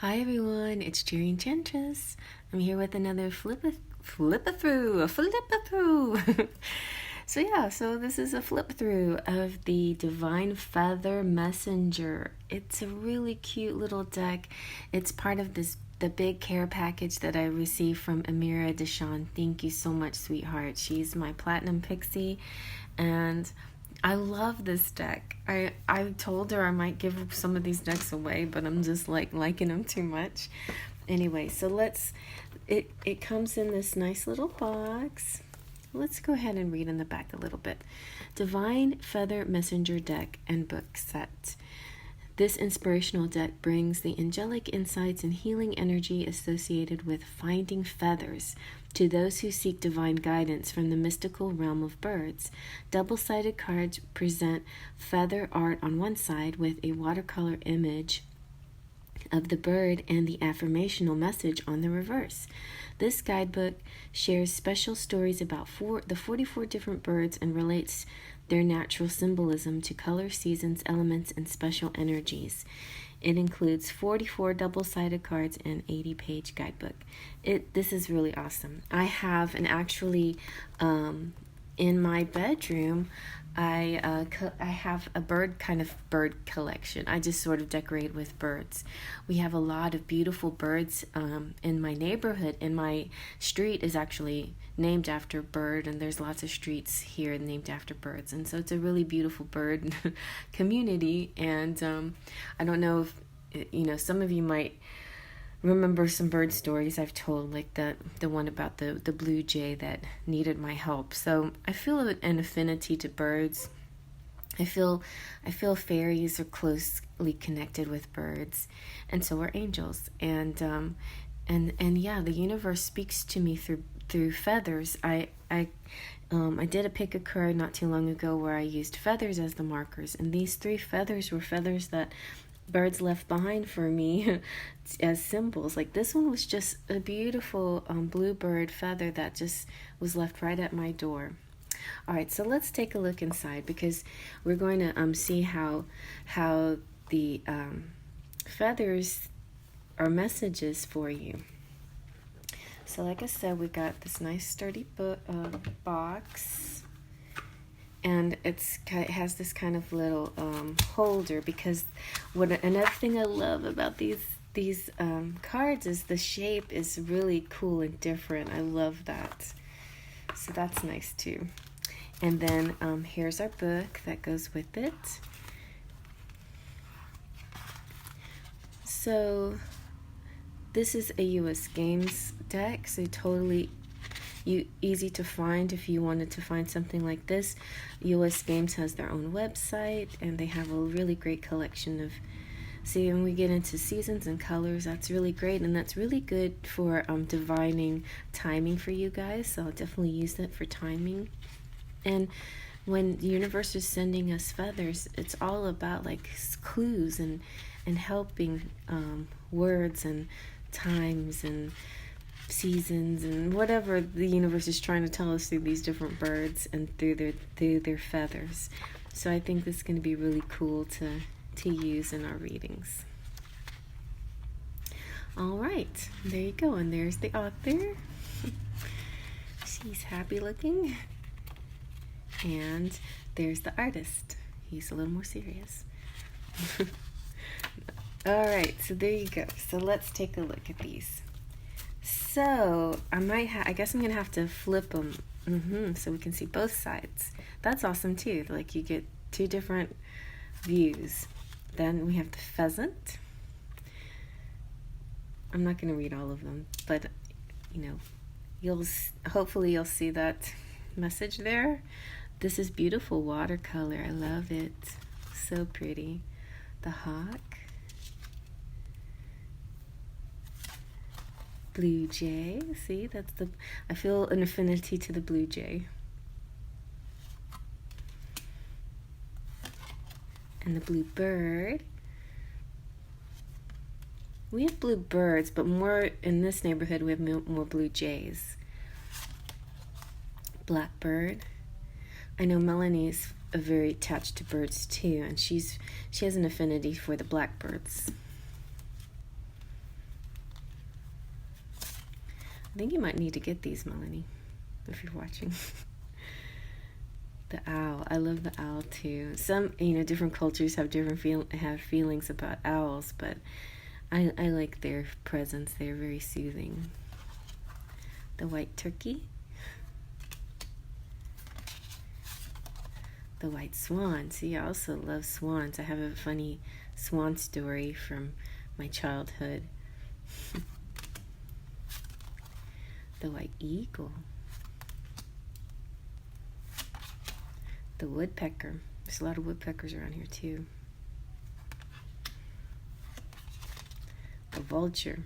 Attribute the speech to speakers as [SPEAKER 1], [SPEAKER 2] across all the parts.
[SPEAKER 1] Hi everyone, it's Enchantress. I'm here with another flip-a-through. So this is a flip through of the Divine Feather Messenger. It's a really cute little deck. It's part of the big care package that I received from Amira Deshawn. Thank you so much, sweetheart. She's my platinum pixie, and I love this deck. I told her I might give some of these decks away, but I'm just liking them too much. Anyway, so it comes in this nice little box. Let's go ahead and read in the back a little bit. Divine Feather Messenger Deck and Book Set. This inspirational deck brings the angelic insights and healing energy associated with finding feathers to those who seek divine guidance from the mystical realm of birds. Double-sided cards present feather art on one side with a watercolor image of the bird and the affirmational message on the reverse. This guidebook shares special stories about the 44 different birds and relates their natural symbolism to color, seasons, elements, and special energies. It includes 44 double-sided cards and 80-page guidebook. This is really awesome. I have actually in my bedroom, I have a bird collection. I just sort of decorate with birds. We have a lot of beautiful birds in my neighborhood, and my street is actually named after a bird, and there's lots of streets here named after birds, and so it's a really beautiful bird community. And I don't know if some of you might remember some bird stories I've told, like the one about the blue jay that needed my help. So I feel an affinity to birds. I feel fairies are closely connected with birds, and so are angels. And yeah, the universe speaks to me through feathers. I did a pick a card not too long ago where I used feathers as the markers, and these 3 feathers were feathers that birds left behind for me as symbols. Like this one was just a beautiful bluebird feather that just was left right at my door. All right, so let's take a look inside, because we're going to see how the feathers are messages for you. So like I said, we got this nice sturdy box, and it has this kind of little holder, because another thing I love about these cards is the shape is really cool and different. I love that. So that's nice too. And then here's our book that goes with it. So this is a US Games deck, so totally easy to find if you wanted to find something like this. US Games has their own website, and they have a really great collection of, see, when we get into seasons and colors, that's really great, and that's really good for divining timing for you guys, so I'll definitely use that for timing. And when the universe is sending us feathers, it's all about like clues and helping words and times and seasons and whatever the universe is trying to tell us through these different birds and through their feathers. So I think this is going to be really cool to use in our readings. All right, there you go, and there's the author. She's happy looking, and there's the artist. He's a little more serious. All right, so there you go. So let's take a look at these. So I guess I'm gonna have to flip them so we can see both sides. That's awesome too. Like you get 2 different views. Then we have the pheasant. I'm not gonna read all of them, but hopefully you'll see that message there. This is beautiful watercolor. I love it. So pretty. The hawk. Blue jay. See, I feel an affinity to the blue jay. And the blue bird. We have blue birds, but more in this neighborhood we have more blue jays. Blackbird. I know Melanie's very attached to birds too, and she has an affinity for the blackbirds. I think you might need to get these, Melanie, if you're watching. The owl. I love the owl too. Some, different cultures have different feelings about owls, but I like their presence. They're very soothing. The white turkey. The white swan. See, I also love swans. I have a funny swan story from my childhood. The white eagle. The woodpecker. There's a lot of woodpeckers around here too. The vulture.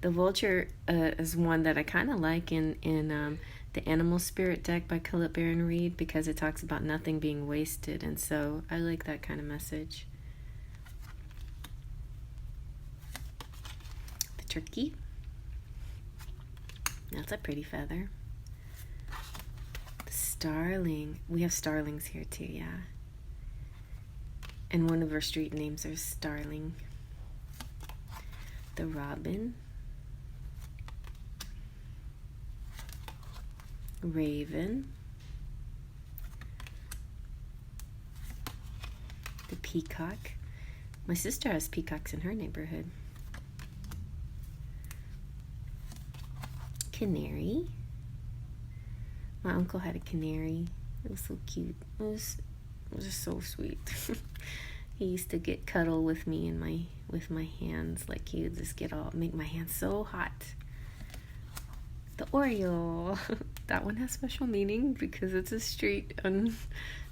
[SPEAKER 1] The vulture is one that I kind of like in the Animal Spirit deck by Colette Baron Reed, because it talks about nothing being wasted, and so I like that kind of message. The turkey. That's a pretty feather. The starling. We have starlings here too, yeah. And one of our street names are Starling. The robin. Raven. The peacock. My sister has peacocks in her neighborhood. Canary. My uncle had a canary. It was so cute. It was just so sweet. He used to get cuddle with me and with my hands. Like, he would just make my hands so hot. The Oriole. That one has special meaning because it's a street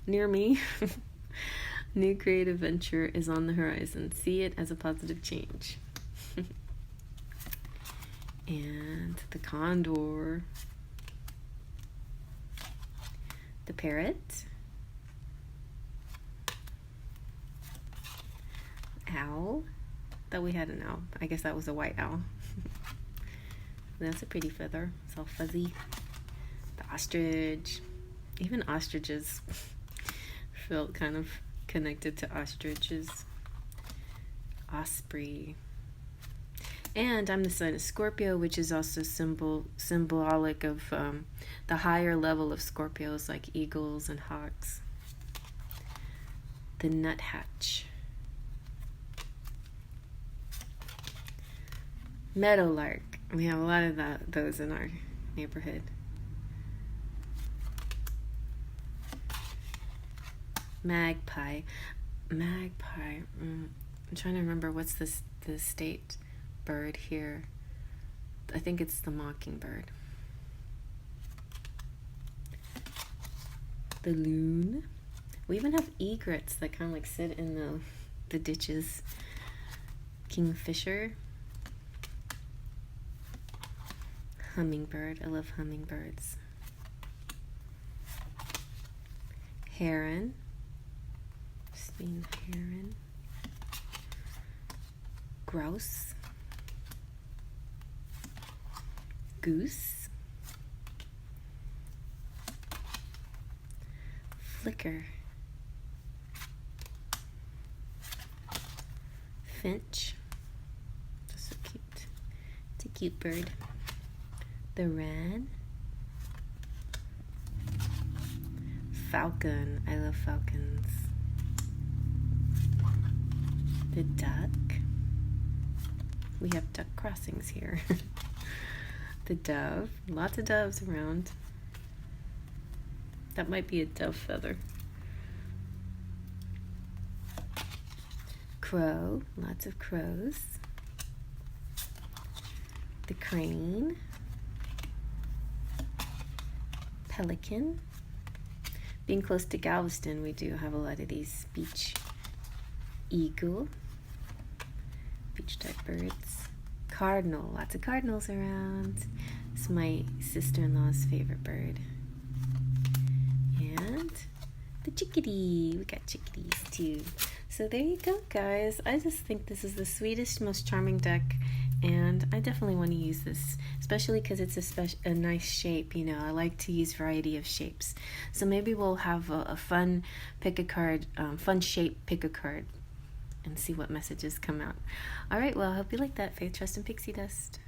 [SPEAKER 1] near me. New creative venture is on the horizon. See it as a positive change. And the condor. The parrot. Owl. Thought we had an owl. I guess that was a white owl. That's a pretty feather. It's all fuzzy. The ostrich. Even ostriches felt kind of connected to ostriches. Osprey. And I'm the sign of Scorpio, which is also symbolic of the higher level of Scorpios, like eagles and hawks. The nuthatch. Meadowlark. We have a lot of those in our neighborhood. Magpie. I'm trying to remember what's the state bird here. I think it's the mockingbird. The loon. We even have egrets that kind of like sit in the ditches. Kingfisher. Hummingbird. I love hummingbirds. Heron. Spain heron. Grouse. Goose. Flicker. Finch. That's so cute. It's a cute bird. The wren. Falcon. I love falcons. The duck. We have duck crossings here. The dove. Lots of doves around. That might be a dove feather. Crow. Lots of crows. The crane. Pelican. Being close to Galveston, we do have a lot of these beach. Eagle. Beach type birds. Cardinal. Lots of cardinals around. It's my sister-in-law's favorite bird. And the chickadee. We got chickadees too. So there you go, guys. I just think this is the sweetest, most charming deck, and I definitely want to use this, especially because it's a nice shape. I like to use variety of shapes. So maybe we'll have a fun pick a card, fun shape pick a card, and see what messages come out. All right, well, I hope you like that. Faith, trust, and pixie dust.